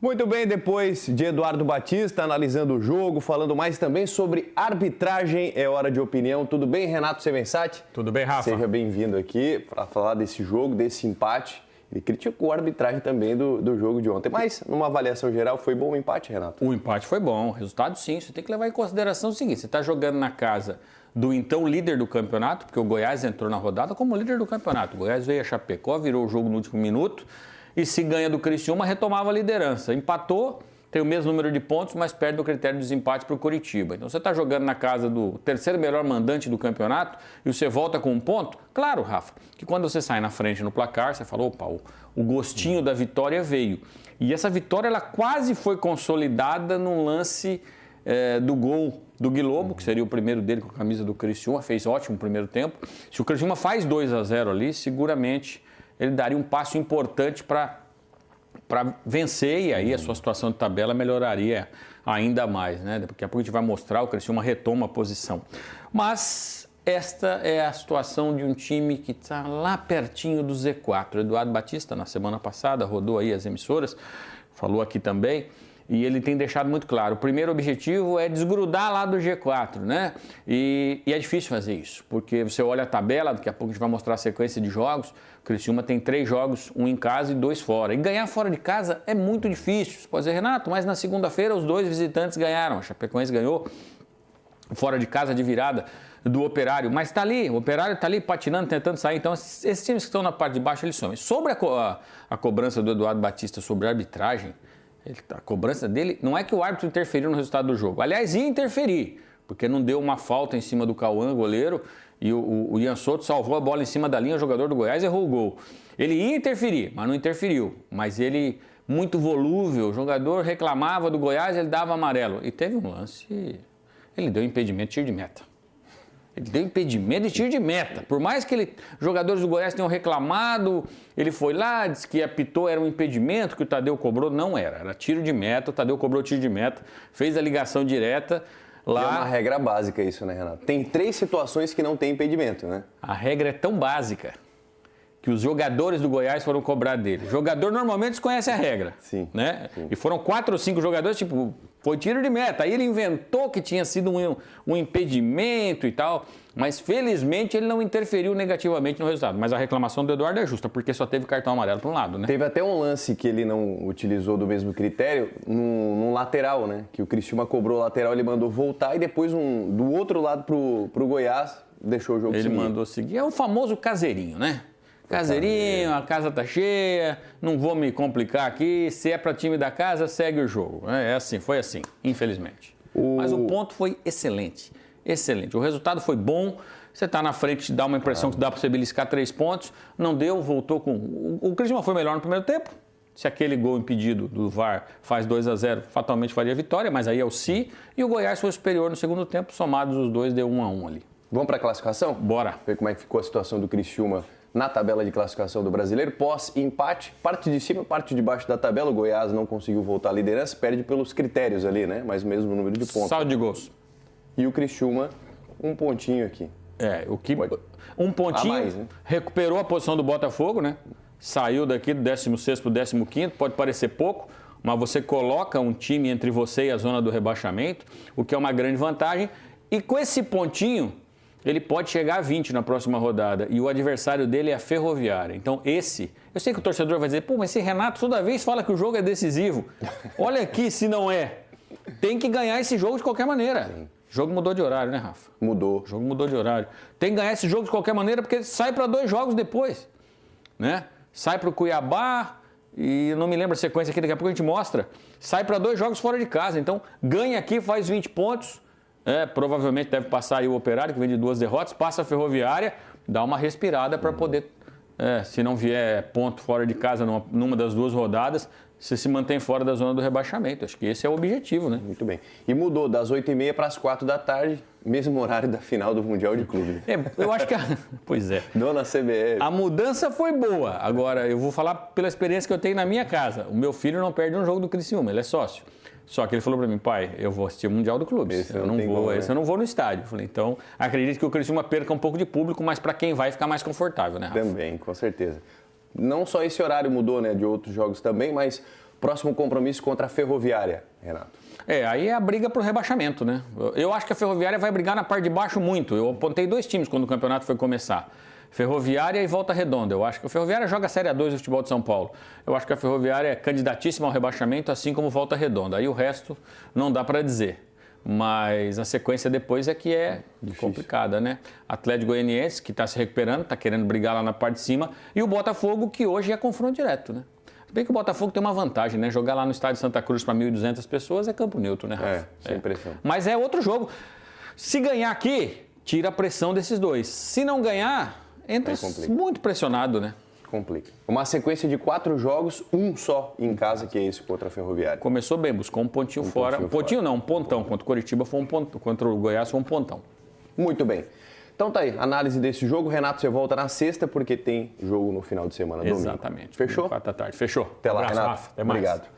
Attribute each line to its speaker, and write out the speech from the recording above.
Speaker 1: Muito bem, depois de Eduardo Batista analisando o jogo, falando mais também sobre arbitragem, é hora de opinião. Tudo bem, Renato Sevensati?
Speaker 2: Tudo bem, Rafa?
Speaker 1: Seja bem-vindo aqui para falar desse jogo, desse empate. Ele criticou a arbitragem também do jogo de ontem, mas numa avaliação geral foi bom o empate, Renato?
Speaker 2: O empate foi bom, o resultado sim. Você tem que levar em consideração o seguinte, você está jogando na casa do então líder do campeonato, porque o Goiás entrou na rodada como líder do campeonato. O Goiás veio a Chapecó, virou o jogo no último minuto e se ganha do Criciúma, retomava a liderança. Empatou, tem o mesmo número de pontos, mas perde o critério de desempate para o Coritiba. Então você está jogando na casa do terceiro melhor mandante do campeonato e você volta com um ponto? Claro, Rafa, que quando você sai na frente no placar, você fala, opa, o gostinho da vitória veio. E essa vitória ela quase foi consolidada num lance do gol do Guilobo, que seria o primeiro dele com a camisa do Criciúma, fez ótimo primeiro tempo. Se o Criciúma faz 2-0 ali, seguramente ele daria um passo importante para vencer e aí a sua situação de tabela melhoraria ainda mais, né? Daqui a pouco a gente vai mostrar, o Criciúma retoma a posição. Mas esta é a situação de um time que está lá pertinho do Z4. Eduardo Batista, na semana passada, rodou aí as emissoras, falou aqui também, e ele tem deixado muito claro, o primeiro objetivo é desgrudar lá do G4, né? E é difícil fazer isso, porque você olha a tabela, daqui a pouco a gente vai mostrar a sequência de jogos, o Criciúma tem 3 jogos, 1 em casa e 2 fora. E ganhar fora de casa é muito difícil. Você pode dizer, Renato, mas na segunda-feira os 2 visitantes ganharam, a Chapecoense ganhou fora de casa de virada do Operário, mas está ali, o Operário está ali patinando, tentando sair, então esses times que estão na parte de baixo, eles somem. Sobre a cobrança do Eduardo Batista sobre a arbitragem, a cobrança dele, não é que o árbitro interferiu no resultado do jogo, aliás, ia interferir, porque não deu uma falta em cima do Cauã, goleiro, e o Ian Soto salvou a bola em cima da linha, o jogador do Goiás errou o gol. Ele ia interferir, mas não interferiu, mas ele, muito volúvel, o jogador reclamava do Goiás, ele dava amarelo, e teve um lance, ele deu impedimento de tiro de meta. Ele deu impedimento de tiro de meta. Por mais que jogadores do Goiás tenham reclamado, ele foi lá, disse que apitou, era um impedimento que o Tadeu cobrou. Não era, era tiro de meta, o Tadeu cobrou tiro de meta, fez a ligação direta. Lá...
Speaker 1: E é uma regra básica isso, né, Renato? Tem 3 situações que não tem impedimento, né?
Speaker 2: A regra é tão básica que os jogadores do Goiás foram cobrar dele. O jogador normalmente desconhece a regra.
Speaker 1: Sim,
Speaker 2: né?
Speaker 1: Sim.
Speaker 2: E foram 4 ou 5 jogadores, tipo, foi tiro de meta. Aí ele inventou que tinha sido um impedimento e tal, mas felizmente ele não interferiu negativamente no resultado. Mas a reclamação do Eduardo é justa, porque só teve cartão amarelo para um lado, né?
Speaker 1: Teve até um lance que ele não utilizou do mesmo critério, num lateral, né? Que o Criciúma cobrou o lateral, ele mandou voltar e depois do outro lado pro Goiás, deixou o jogo seguir.
Speaker 2: Ele mandou seguir. É o famoso caseirinho, né? Caseirinho, a casa tá cheia, não vou me complicar aqui, se é para time da casa, segue o jogo. É assim, foi assim, infelizmente. Mas o ponto foi excelente, excelente. O resultado foi bom, você tá na frente, dá uma impressão que dá para você beliscar 3 pontos, não deu, voltou com... O Criciúma foi melhor no primeiro tempo, se aquele gol impedido do VAR faz 2-0, fatalmente faria vitória, mas aí é o si, e o Goiás foi superior no segundo tempo, somados os dois, deu 1-1 ali.
Speaker 1: Vamos para a classificação?
Speaker 2: Bora.
Speaker 1: Ver como é que ficou a situação do Criciúma na tabela de classificação do Brasileiro, pós-empate, parte de cima, parte de baixo da tabela, o Goiás não conseguiu voltar à liderança, perde pelos critérios ali, né? Mas o mesmo número de pontos.
Speaker 2: Saldo de gols.
Speaker 1: E o Criciúma, um pontinho aqui.
Speaker 2: Um pontinho,
Speaker 1: mais, né?
Speaker 2: Recuperou a posição do Botafogo, né? Saiu daqui do 16º para o 15º, pode parecer pouco, mas você coloca um time entre você e a zona do rebaixamento, o que é uma grande vantagem, e com esse pontinho, ele pode chegar a 20 na próxima rodada e o adversário dele é a Ferroviária. Então eu sei que o torcedor vai dizer, pô, mas esse Renato toda vez fala que o jogo é decisivo. Olha aqui se não é. Tem que ganhar esse jogo de qualquer maneira. Sim. O jogo mudou de horário, né, Rafa?
Speaker 1: Mudou.
Speaker 2: O jogo mudou de horário. Tem que ganhar esse jogo de qualquer maneira porque sai para 2 jogos depois, né? Sai para o Cuiabá e não me lembro a sequência aqui, daqui a pouco a gente mostra. Sai para 2 jogos fora de casa. Então ganha aqui, faz 20 pontos. Provavelmente deve passar aí o Operário, que vem de 2 derrotas, passa a Ferroviária, dá uma respirada para poder, se não vier ponto fora de casa numa das 2 rodadas, você se mantém fora da zona do rebaixamento. Acho que esse é o objetivo, né?
Speaker 1: Muito bem. E mudou das 8h30 para as 4 da tarde, mesmo horário da final do Mundial de Clube.
Speaker 2: Eu acho que... Pois é.
Speaker 1: Dona CBF.
Speaker 2: A mudança foi boa. Agora, eu vou falar pela experiência que eu tenho na minha casa. O meu filho não perde um jogo do Criciúma, ele é sócio. Só que ele falou para mim, pai, eu vou assistir o Mundial do Clube. Eu não vou no estádio. Eu falei, então, acredito que o Criciúma perca um pouco de público, mas para quem vai ficar mais confortável, né, Rafa?
Speaker 1: Também, com certeza. Não só esse horário mudou, né, de outros jogos também, mas Próximo compromisso contra a Ferroviária, Renato.
Speaker 2: Aí é a briga pro rebaixamento, né? Eu acho que a Ferroviária vai brigar na parte de baixo muito. Eu apontei 2 times quando o campeonato foi começar. Ferroviária e Volta Redonda. Eu acho que a Ferroviária joga a Série A2 do futebol de São Paulo. Eu acho que a Ferroviária é candidatíssima ao rebaixamento, assim como Volta Redonda. Aí o resto não dá para dizer. Mas a sequência depois é que é complicada, né? Atlético Goianiense, que está se recuperando, está querendo brigar lá na parte de cima. E o Botafogo, que hoje é confronto direto, né? Se bem que o Botafogo tem uma vantagem, né? Jogar lá no estádio Santa Cruz para 1.200 pessoas é campo neutro, né, Rafa?
Speaker 1: Sem pressão.
Speaker 2: Mas é outro jogo. Se ganhar aqui, tira a pressão desses dois. Se não ganhar, entra muito pressionado, né?
Speaker 1: Complica. Uma sequência de 4 jogos, um só em casa, que é esse contra a Ferroviária.
Speaker 2: Começou bem, buscou um pontinho fora. Um pontinho não, um pontão. Contra o Coritiba foi um pontão. Contra o Goiás foi um pontão.
Speaker 1: Muito bem. Então tá aí, análise desse jogo. Renato, você volta na sexta, porque tem jogo no final de semana, domingo.
Speaker 2: Exatamente.
Speaker 1: Fechou?
Speaker 2: 4 da tarde. Fechou.
Speaker 1: Até lá,
Speaker 2: abraço,
Speaker 1: Renato.
Speaker 2: Rafa. Até mais.
Speaker 1: Obrigado.